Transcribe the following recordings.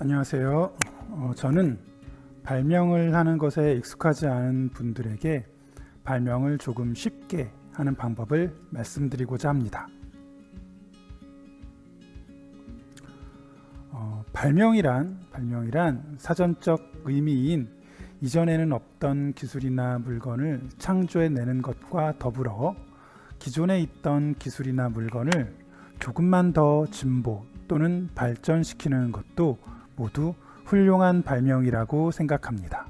안녕하세요. 저는 발명을 하는 것에 익숙하지 않은 분들에게 발명을 조금 쉽게 하는 방법을 말씀드리고자 합니다. 발명이란 사전적 의미인 이전에는 없던 기술이나 물건을 창조해내는 것과 더불어 기존에 있던 기술이나 물건을 조금만 더 진보 또는 발전시키는 것도 모두 훌륭한 발명이라고 생각합니다.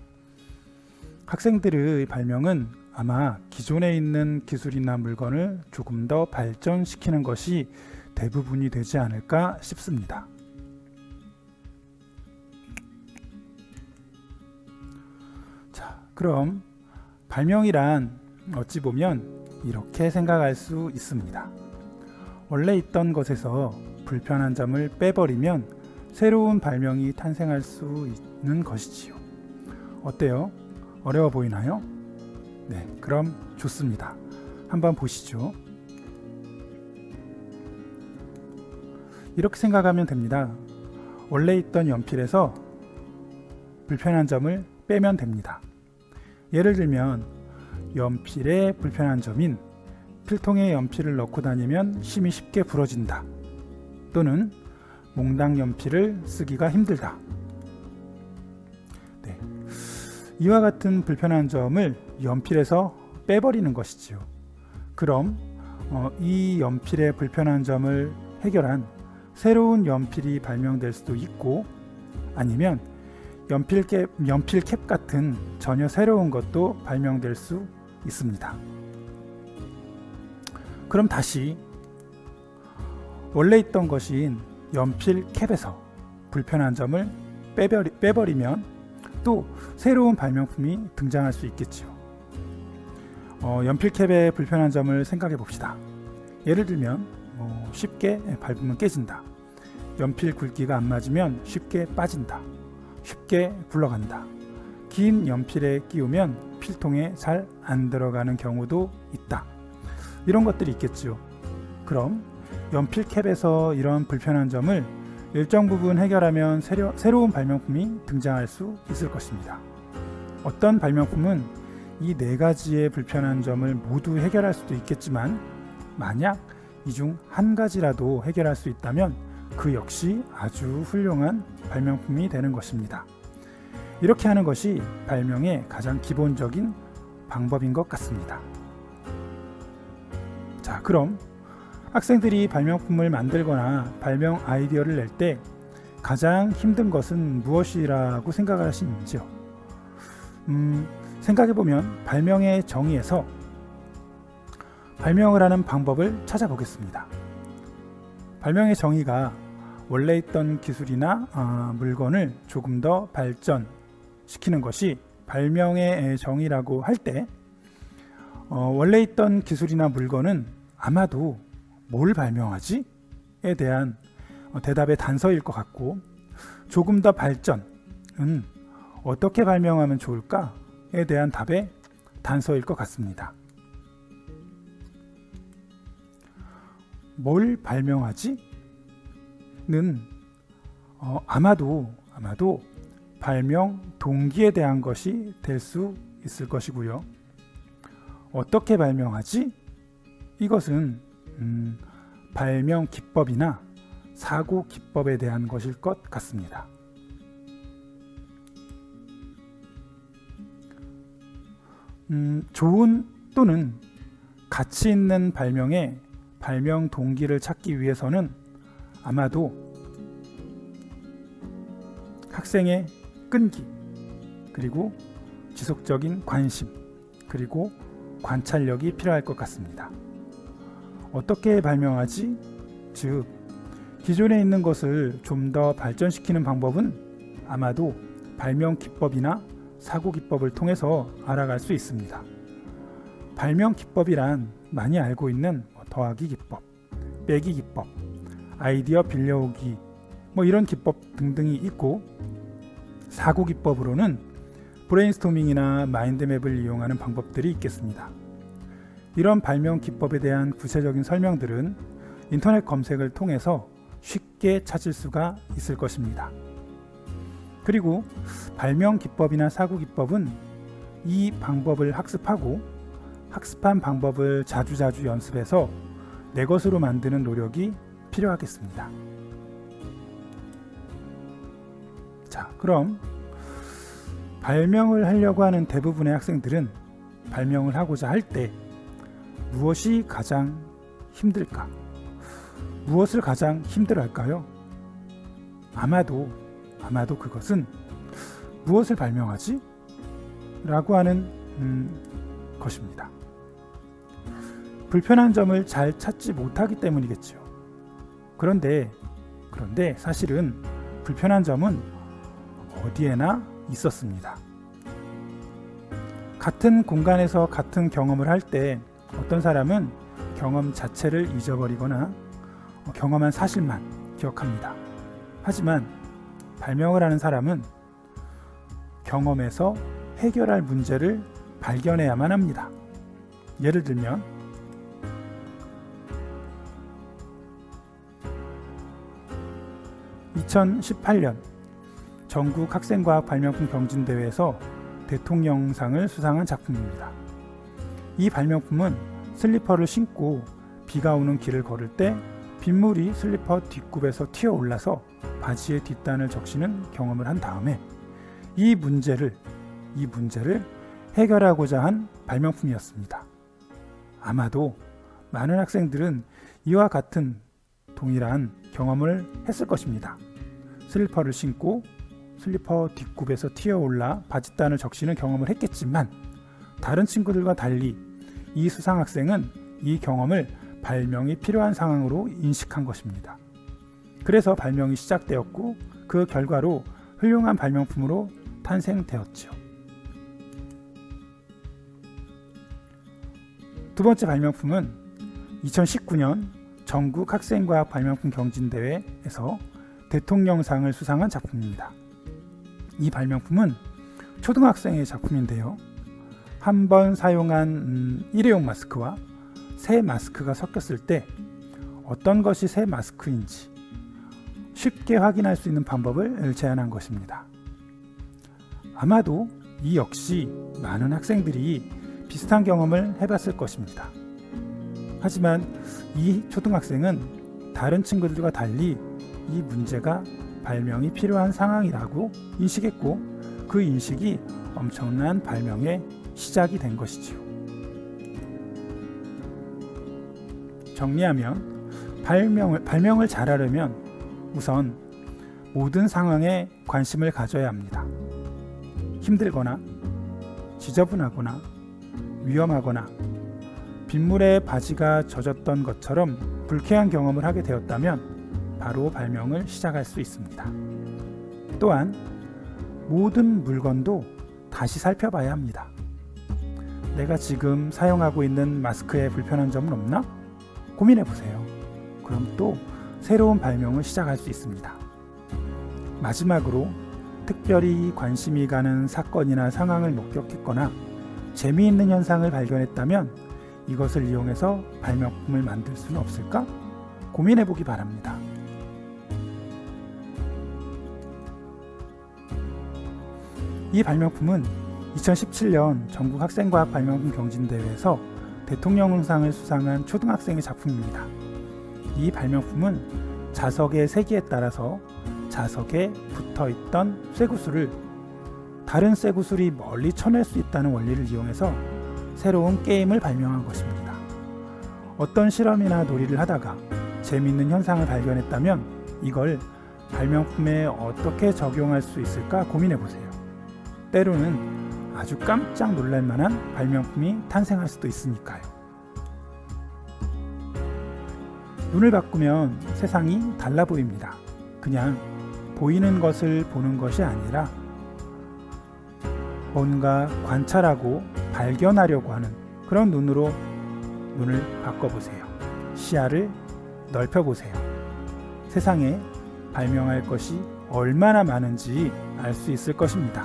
학생들의 발명은 아마 기존에 있는 기술이나 물건을 조금 더 발전시키는 것이 대부분이 되지 않을까 싶습니다. 자, 그럼 발명이란 어찌 보면 이렇게 생각할 수 있습니다. 원래 있던 것에서 불편한 점을 빼버리면 새로운 발명이 탄생할 수 있는 것이지요. 어때요? 어려워 보이나요? 네, 그럼 좋습니다. 한번 보시죠. 이렇게 생각하면 됩니다. 원래 있던 연필에서 불편한 점을 빼면 됩니다. 예를 들면 연필의 불편한 점인 필통에 연필을 넣고 다니면 심이 쉽게 부러진다. 또는 몽당 연필을 쓰기가 힘들다. 네. 이와 같은 불편한 점을 연필에서 빼버리는 것이지요. 그럼 이 연필의 불편한 점을 해결한 새로운 연필이 발명될 수도 있고, 아니면 연필 캡 같은 전혀 새로운 것도 발명될 수 있습니다. 그럼 다시 원래 있던 것인 연필 캡에서 불편한 점을 빼버리면 또 새로운 발명품이 등장할 수 있겠죠. 연필 캡의 불편한 점을 생각해 봅시다. 예를 들면 쉽게 밟으면 깨진다. 연필 굵기가 안 맞으면 쉽게 빠진다. 쉽게 굴러간다. 긴 연필에 끼우면 필통에 잘 안 들어가는 경우도 있다. 이런 것들이 있겠죠. 그럼 연필 캡에서 이런 불편한 점을 일정 부분 해결하면 새로운 발명품이 등장할 수 있을 것입니다. 어떤 발명품은 이 네 가지의 불편한 점을 모두 해결할 수도 있겠지만, 만약 이 중 한 가지라도 해결할 수 있다면 그 역시 아주 훌륭한 발명품이 되는 것입니다. 이렇게 하는 것이 발명의 가장 기본적인 방법인 것 같습니다. 자, 그럼 학생들이 발명품을 만들거나 발명 아이디어를 낼 때 가장 힘든 것은 무엇이라고 생각하시는지요? 생각해보면 발명의 정의에서 발명을 하는 방법을 찾아보겠습니다. 발명의 정의가 원래 있던 기술이나 물건을 조금 더 발전시키는 것이 발명의 정의라고 할 때, 원래 있던 기술이나 물건은 아마도 뭘 발명하지? 에 대한 대답의 단서일 것 같고, 조금 더 발전은 어떻게 발명하면 좋을까? 에 대한 답의 단서일 것 같습니다. 뭘 발명하지? 는 아마도 발명 동기에 대한 것이 될 수 있을 것이고요. 어떻게 발명하지? 이것은 발명 기법이나 사고 기법에 대한 것일 것 같습니다. 좋은 또는 가치 있는 발명의 발명 동기를 찾기 위해서는 아마도 학생의 끈기, 그리고 지속적인 관심, 그리고 관찰력이 필요할 것 같습니다. 어떻게 발명하지? 즉, 기존에 있는 것을 좀 더 발전시키는 방법은 아마도 발명 기법이나 사고 기법을 통해서 알아갈 수 있습니다. 발명 기법이란 많이 알고 있는 더하기 기법, 빼기 기법, 아이디어 빌려오기, 이런 기법 등등이 있고, 사고 기법으로는 브레인스토밍이나 마인드맵을 이용하는 방법들이 있겠습니다. 이런 발명 기법에 대한 구체적인 설명들은 인터넷 검색을 통해서 쉽게 찾을 수가 있을 것입니다. 그리고 발명 기법이나 사고 기법은 이 방법을 학습하고 학습한 방법을 자주자주 연습해서 내 것으로 만드는 노력이 필요하겠습니다. 자, 그럼 발명을 하려고 하는 대부분의 학생들은 발명을 하고자 할 때 무엇이 가장 힘들까? 무엇을 가장 힘들어할까요? 아마도 그것은 무엇을 발명하지? 라고 하는 것입니다. 불편한 점을 잘 찾지 못하기 때문이겠죠. 그런데 사실은 불편한 점은 어디에나 있었습니다. 같은 공간에서 같은 경험을 할 때 어떤 사람은 경험 자체를 잊어버리거나 경험한 사실만 기억합니다. 하지만 발명을 하는 사람은 경험에서 해결할 문제를 발견해야만 합니다. 예를 들면 2018년 전국 학생과학 발명품 경진대회에서 대통령상을 수상한 작품입니다. 이 발명품은 슬리퍼를 신고 비가 오는 길을 걸을 때 빗물이 슬리퍼 뒷굽에서 튀어 올라서 바지의 뒷단을 적시는 경험을 한 다음에 이 문제를 해결하고자 한 발명품이었습니다. 아마도 많은 학생들은 이와 같은 동일한 경험을 했을 것입니다. 슬리퍼를 신고 슬리퍼 뒷굽에서 튀어올라 바짓단을 적시는 경험을 했겠지만 다른 친구들과 달리 이 수상학생은 이 경험을 발명이 필요한 상황으로 인식한 것입니다. 그래서 발명이 시작되었고 그 결과로 훌륭한 발명품으로 탄생되었죠. 두 번째 발명품은 2019년 전국 학생과학 발명품 경진대회에서 대통령상을 수상한 작품입니다. 이 발명품은 초등학생의 작품인데요. 한 번 사용한 일회용 마스크와 새 마스크가 섞였을 때 어떤 것이 새 마스크인지 쉽게 확인할 수 있는 방법을 제안한 것입니다. 아마도 이 역시 많은 학생들이 비슷한 경험을 해봤을 것입니다. 하지만 이 초등학생은 다른 친구들과 달리 이 문제가 발명이 필요한 상황이라고 인식했고 그 인식이 엄청난 발명의 시작이 된 것이지요. 정리하면 발명을 잘하려면 우선 모든 상황에 관심을 가져야 합니다. 힘들거나 지저분하거나 위험하거나 빗물에 바지가 젖었던 것처럼 불쾌한 경험을 하게 되었다면 바로 발명을 시작할 수 있습니다. 또한 모든 물건도 다시 살펴봐야 합니다. 내가 지금 사용하고 있는 마스크에 불편한 점은 없나? 고민해 보세요. 그럼 또 새로운 발명을 시작할 수 있습니다. 마지막으로 특별히 관심이 가는 사건이나 상황을 목격했거나 재미있는 현상을 발견했다면 이것을 이용해서 발명품을 만들 수는 없을까? 고민해 보기 바랍니다. 이 발명품은 2017년 전국 학생과학 발명품 경진대회에서 대통령상을 수상한 초등학생의 작품입니다. 이 발명품은 자석의 세기에 따라서 자석에 붙어있던 쇠구슬을 다른 쇠구슬이 멀리 쳐낼 수 있다는 원리를 이용해서 새로운 게임을 발명한 것입니다. 어떤 실험이나 놀이를 하다가 재미있는 현상을 발견했다면 이걸 발명품에 어떻게 적용할 수 있을까 고민해보세요. 때로는 아주 깜짝 놀랄 만한 발명품이 탄생할 수도 있으니까요. 눈을 바꾸면 세상이 달라 보입니다. 그냥 보이는 것을 보는 것이 아니라 뭔가 관찰하고 발견하려고 하는 그런 눈으로 눈을 바꿔보세요. 시야를 넓혀보세요. 세상에 발명할 것이 얼마나 많은지 알 수 있을 것입니다.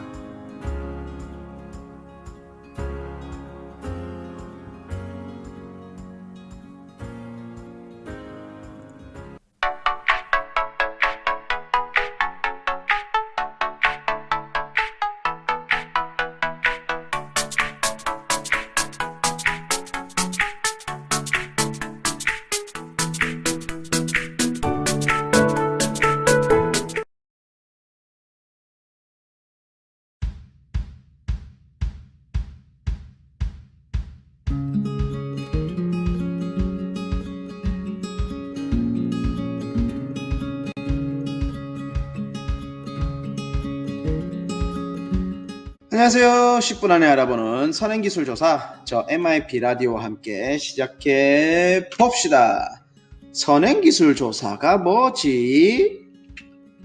안녕하세요. 10분 안에 알아보는 선행기술조사, 저 MIP 라디오와 함께 시작해 봅시다. 선행기술조사가 뭐지?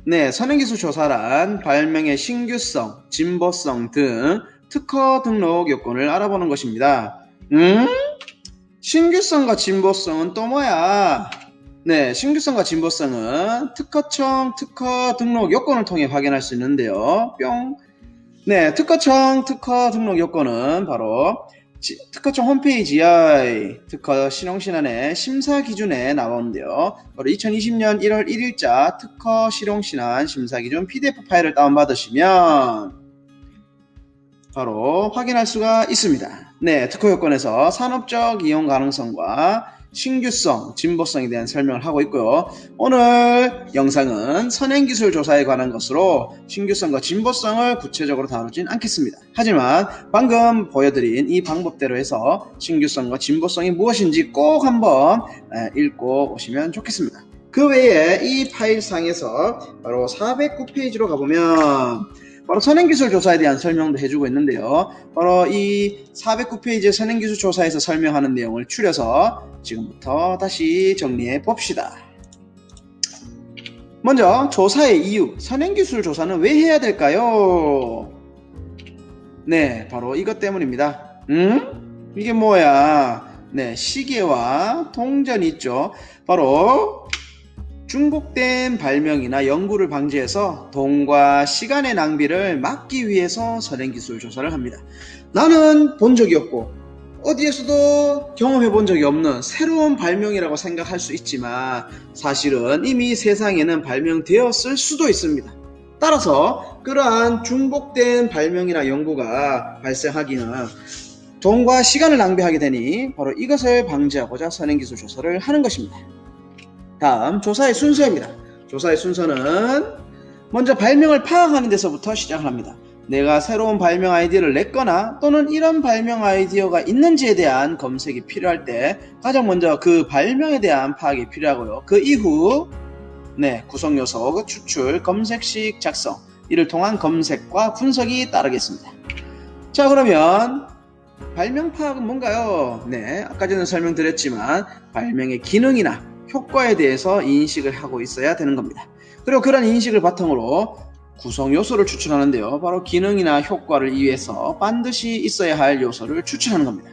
네, 선행기술조사란 발명의 신규성, 진보성 등 특허 등록 요건을 알아보는 것입니다. 신규성과 진보성은 또 뭐야? 네, 신규성과 진보성은 특허청 특허 등록 요건을 통해 확인할 수 있는데요. 뿅. 네, 특허청 특허 등록 요건은 바로 특허청 홈페이지의 특허 실용신안의 심사 기준에 나오는데요. 바로 2020년 1월 1일자 특허 실용신안 심사 기준 PDF 파일을 다운받으시면 바로 확인할 수가 있습니다. 네, 특허 요건에서 산업적 이용 가능성과 신규성, 진보성에 대한 설명을 하고 있고요. 오늘 영상은 선행기술 조사에 관한 것으로 신규성과 진보성을 구체적으로 다루진 않겠습니다. 하지만 방금 보여드린 이 방법대로 해서 신규성과 진보성이 무엇인지 꼭 한번 읽고 오시면 좋겠습니다. 그 외에 이 파일상에서 바로 409페이지로 가보면 바로 선행기술 조사에 대한 설명도 해주고 있는데요. 바로 이 409페이지의 선행기술 조사에서 설명하는 내용을 추려서 지금부터 다시 정리해 봅시다. 먼저 조사의 이유, 선행기술 조사는 왜 해야 될까요? 네, 바로 이것 때문입니다. 이게 뭐야? 네, 시계와 동전이 있죠. 바로 중복된 발명이나 연구를 방지해서 돈과 시간의 낭비를 막기 위해서 선행기술 조사를 합니다. 나는 본 적이 없고 어디에서도 경험해 본 적이 없는 새로운 발명이라고 생각할 수 있지만 사실은 이미 세상에는 발명되었을 수도 있습니다. 따라서 그러한 중복된 발명이나 연구가 발생하기는 돈과 시간을 낭비하게 되니 바로 이것을 방지하고자 선행기술 조사를 하는 것입니다. 다음 조사의 순서입니다. 조사의 순서는 먼저 발명을 파악하는 데서부터 시작을 합니다. 내가 새로운 발명 아이디어를 냈거나 또는 이런 발명 아이디어가 있는지에 대한 검색이 필요할 때 가장 먼저 그 발명에 대한 파악이 필요하고요. 그 이후 구성요소, 추출, 검색식 작성, 이를 통한 검색과 분석이 따르겠습니다. 자, 그러면 발명 파악은 뭔가요? 네, 아까 전에 설명드렸지만 발명의 기능이나 효과에 대해서 인식을 하고 있어야 되는 겁니다. 그리고 그런 인식을 바탕으로 구성 요소를 추출하는데요. 바로 기능이나 효과를 위해서 반드시 있어야 할 요소를 추출하는 겁니다.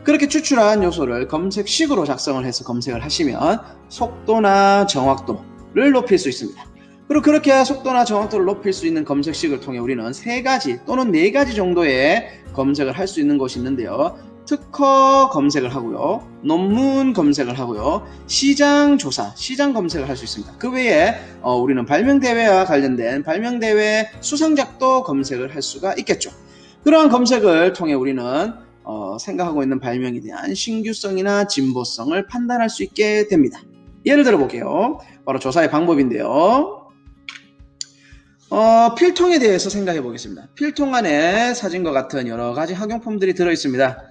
그렇게 추출한 요소를 검색식으로 작성을 해서 검색을 하시면 속도나 정확도를 높일 수 있습니다. 그리고 그렇게 속도나 정확도를 높일 수 있는 검색식을 통해 우리는 3가지 또는 4가지 정도의 검색을 할 수 있는 것이 있는데요. 특허 검색을 하고요, 논문 검색을 하고요, 시장 조사, 시장 검색을 할 수 있습니다. 그 외에 우리는 발명대회와 관련된 발명대회 수상작도 검색을 할 수가 있겠죠. 그러한 검색을 통해 우리는 생각하고 있는 발명에 대한 신규성이나 진보성을 판단할 수 있게 됩니다. 예를 들어 볼게요. 바로 조사의 방법인데요. 필통에 대해서 생각해 보겠습니다. 필통 안에 사진과 같은 여러 가지 학용품들이 들어 있습니다.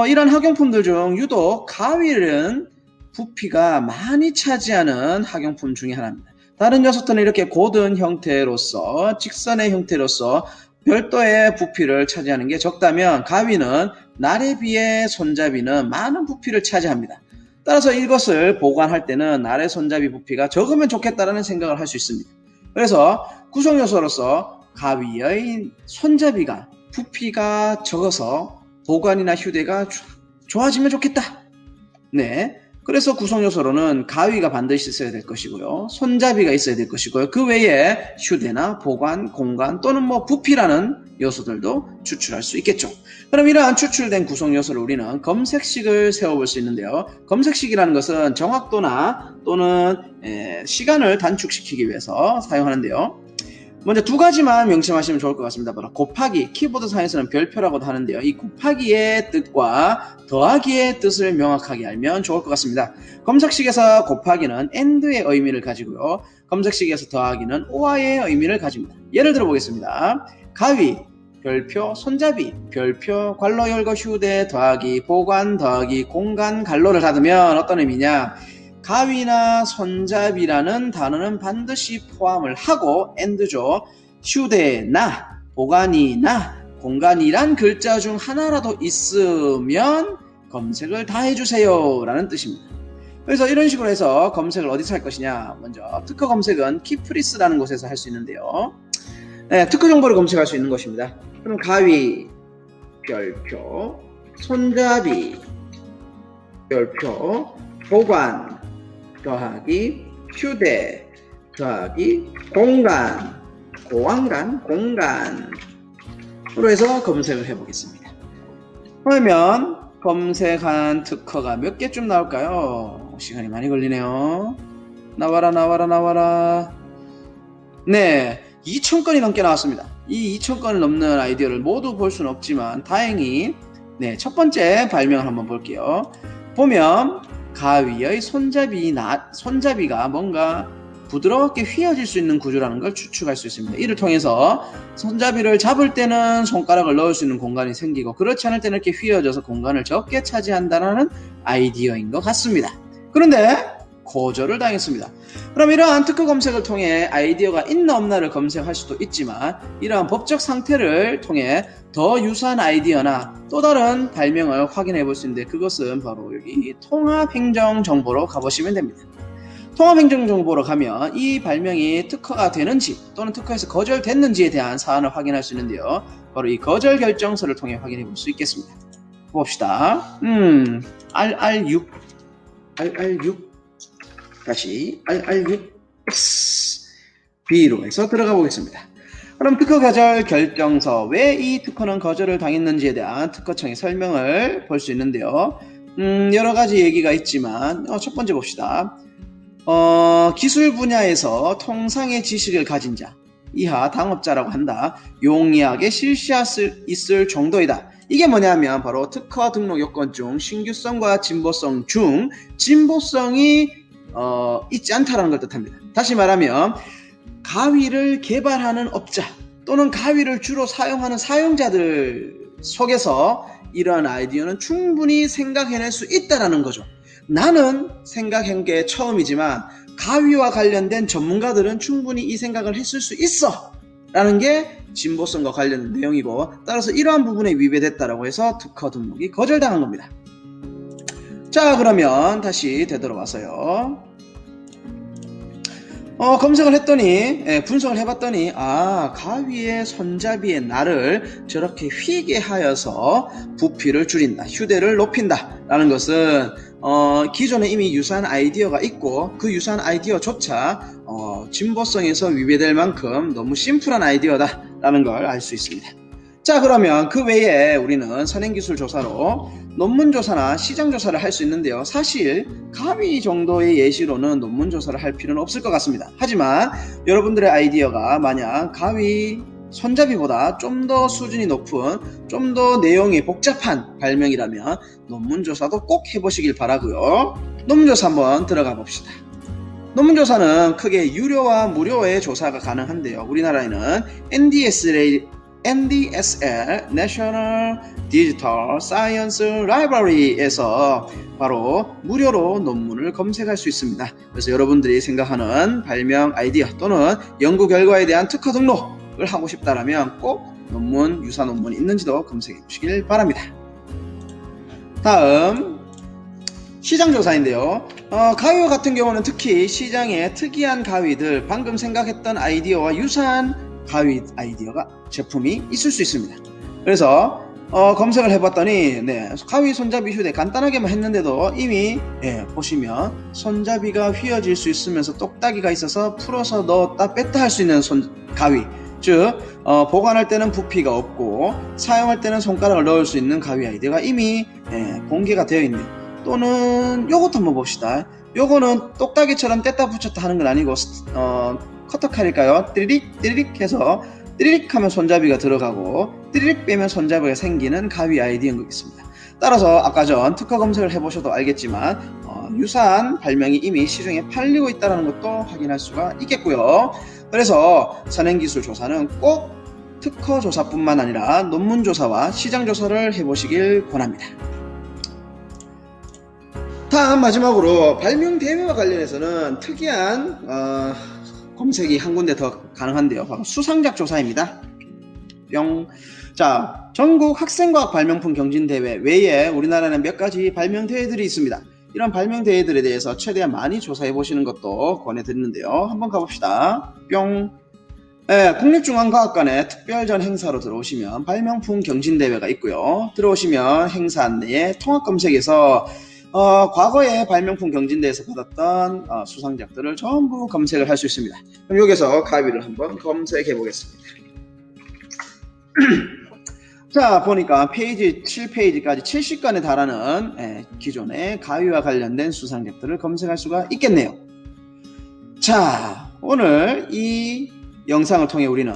이런 학용품들 중 유독 가위는 부피가 많이 차지하는 학용품 중에 하나입니다. 다른 녀석들은 이렇게 고든 형태로서, 직선의 형태로서 별도의 부피를 차지하는 게 적다면 가위는 날에 비해 손잡이는 많은 부피를 차지합니다. 따라서 이것을 보관할 때는 날의 손잡이 부피가 적으면 좋겠다는 생각을 할 수 있습니다. 그래서 구성요소로서 가위의 손잡이가 부피가 적어서 보관이나 휴대가 좋아지면 좋겠다. 네, 그래서 구성요소로는 가위가 반드시 있어야 될 것이고요, 손잡이가 있어야 될 것이고요, 그 외에 휴대나 보관, 공간 또는 부피라는 요소들도 추출할 수 있겠죠. 그럼 이러한 추출된 구성요소를 우리는 검색식을 세워볼 수 있는데요. 검색식이라는 것은 정확도나 또는 시간을 단축시키기 위해서 사용하는데요. 먼저 2가지만 명심하시면 좋을 것 같습니다. 바로 곱하기, 키보드상에서는 별표라고도 하는데요. 이 곱하기의 뜻과 더하기의 뜻을 명확하게 알면 좋을 것 같습니다. 검색식에서 곱하기는 AND의 의미를 가지고요, 검색식에서 더하기는 OR의 의미를 가집니다. 예를 들어 보겠습니다. 가위, 별표, 손잡이, 별표, 괄호 열고 휴대, 더하기, 보관, 더하기, 공간, 갈로를 닫으면 어떤 의미냐? 가위나 손잡이라는 단어는 반드시 포함을 하고 AND죠. 휴대나 보관이나 공간이란 글자 중 하나라도 있으면 검색을 다 해주세요 라는 뜻입니다. 그래서 이런 식으로 해서 검색을 어디서 할 것이냐. 먼저 특허 검색은 키프리스라는 곳에서 할 수 있는데요. 네, 특허 정보를 검색할 수 있는 것입니다. 그럼 가위, 별표, 손잡이, 별표, 보관, 더하기, 휴대, 더하기, 공간, 공간, 공간으로 해서 검색을 해보겠습니다. 그러면 검색한 특허가 몇 개쯤 나올까요? 시간이 많이 걸리네요. 나와라. 네, 2,000건이 넘게 나왔습니다. 이 2,000건을 넘는 아이디어를 모두 볼 수는 없지만 다행히 네, 첫 번째 발명을 한번 볼게요. 보면 가위의 손잡이가 뭔가 부드럽게 휘어질 수 있는 구조라는 걸 추측할 수 있습니다. 이를 통해서 손잡이를 잡을 때는 손가락을 넣을 수 있는 공간이 생기고 그렇지 않을 때는 이렇게 휘어져서 공간을 적게 차지한다는 아이디어인 것 같습니다. 그런데 거절을 당했습니다. 그럼 이러한 특허 검색을 통해 아이디어가 있나 없나를 검색할 수도 있지만 이러한 법적 상태를 통해 더 유사한 아이디어나 또 다른 발명을 확인해 볼 수 있는데 그것은 바로 여기 통합행정정보로 가보시면 됩니다. 통합행정정보로 가면 이 발명이 특허가 되는지 또는 특허에서 거절됐는지에 대한 사안을 확인할 수 있는데요. 바로 이 거절 결정서를 통해 확인해 볼 수 있겠습니다. 봅시다. RR6 다시 RR6 B로 해서 들어가 보겠습니다. 그럼 특허 거절 결정서, 왜 이 특허는 거절을 당했는지에 대한 특허청의 설명을 볼 수 있는데요. 여러 가지 얘기가 있지만 첫 번째 봅시다. 기술 분야에서 통상의 지식을 가진 자 이하 당업자라고 한다. 용이하게 실시할 수 있을 정도이다. 이게 뭐냐면 바로 특허 등록 요건 중 신규성과 진보성 중 진보성이 있지 않다라는 걸 뜻합니다. 다시 말하면 가위를 개발하는 업자 또는 가위를 주로 사용하는 사용자들 속에서 이러한 아이디어는 충분히 생각해낼 수 있다라는 거죠. 나는 생각한 게 처음이지만 가위와 관련된 전문가들은 충분히 이 생각을 했을 수 있어 라는 게 진보성과 관련된 내용이고, 따라서 이러한 부분에 위배됐다라고 해서 특허 등록이 거절당한 겁니다. 자, 그러면 다시 되돌아와서요. 검색을 했더니, 분석을 해봤더니, 가위의 손잡이의 날을 저렇게 휘게 하여서 부피를 줄인다, 휴대를 높인다 라는 것은 기존에 이미 유사한 아이디어가 있고 그 유사한 아이디어조차 진보성에서 위배될 만큼 너무 심플한 아이디어다 라는 걸 알 수 있습니다. 자, 그러면 그 외에 우리는 선행기술 조사로 논문조사나 시장조사를 할 수 있는데요. 사실 가위 정도의 예시로는 논문조사를 할 필요는 없을 것 같습니다. 하지만 여러분들의 아이디어가 만약 가위 손잡이보다 좀 더 수준이 높은, 좀 더 내용이 복잡한 발명이라면 논문조사도 꼭 해보시길 바라고요. 논문조사 한번 들어가 봅시다. 논문조사는 크게 유료와 무료의 조사가 가능한데요. 우리나라에는 NDSL National Digital Science Library에서 바로 무료로 논문을 검색할 수 있습니다. 그래서 여러분들이 생각하는 발명 아이디어 또는 연구 결과에 대한 특허 등록을 하고 싶다라면 꼭 논문, 유사 논문이 있는지도 검색해 보시길 바랍니다. 다음 시장조사인데요. 가위 같은 경우는 특히 시장에 특이한 가위들, 방금 생각했던 아이디어와 유사한 가위 아이디어가 제품이 있을 수 있습니다. 그래서 검색을 해봤더니 가위 손잡이 휴대 간단하게만 했는데도 이미 보시면 손잡이가 휘어질 수 있으면서 똑딱이가 있어서 풀어서 넣었다 뺐다 할 수 있는 가위, 즉 보관할 때는 부피가 없고 사용할 때는 손가락을 넣을 수 있는 가위 아이디어가 이미 공개가 되어 있네요. 또는 요것도 한번 봅시다. 요거는 똑딱이처럼 뗐다 붙였다 하는 건 아니고 커터칼일까요? 띠리릭 해서 띠리릭 하면 손잡이가 들어가고 띠리릭 빼면 손잡이가 생기는 가위 아이디어인 것 같습니다. 따라서 아까 전 특허 검색을 해보셔도 알겠지만 유사한 발명이 이미 시중에 팔리고 있다는 것도 확인할 수가 있겠고요. 그래서 선행기술 조사는 꼭 특허 조사뿐만 아니라 논문 조사와 시장 조사를 해보시길 권합니다. 다음 마지막으로 발명 대회와 관련해서는 특이한 검색이 한 군데 더 가능한데요. 바로 수상작 조사입니다. 뿅. 자, 전국 학생과학 발명품 경진대회 외에 우리나라는 몇 가지 발명대회들이 있습니다. 이런 발명대회들에 대해서 최대한 많이 조사해 보시는 것도 권해드리는데요. 한번 가봅시다. 뿅. 네, 국립중앙과학관에 특별전 행사로 들어오시면 발명품 경진대회가 있고요. 들어오시면 행사 안내에 통합검색에서 과거에 발명품 경진대회에서 받았던 수상작들을 전부 검색을 할 수 있습니다. 그럼 여기서 가위를 한번 검색해 보겠습니다. 자, 보니까 페이지 7페이지까지 70건에 달하는 기존의 가위와 관련된 수상작들을 검색할 수가 있겠네요. 자, 오늘 이 영상을 통해 우리는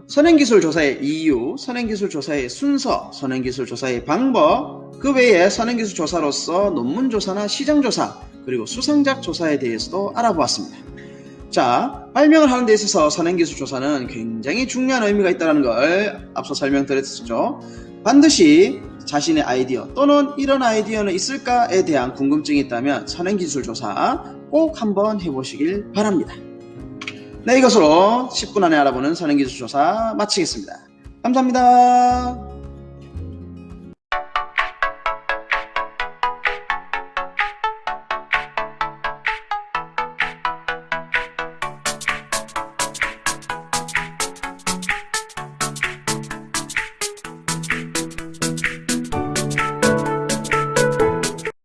선행기술 조사의 이유, 선행기술 조사의 순서, 선행기술 조사의 방법, 그 외에 선행기술 조사로서 논문조사나 시장조사, 그리고 수상작 조사에 대해서도 알아보았습니다. 자, 발명을 하는 데 있어서 선행기술 조사는 굉장히 중요한 의미가 있다는 걸 앞서 설명드렸었죠. 반드시 자신의 아이디어 또는 이런 아이디어는 있을까에 대한 궁금증이 있다면 선행기술 조사 꼭 한번 해보시길 바랍니다. 네, 이것으로 10분 안에 알아보는 선행기술 조사 마치겠습니다. 감사합니다.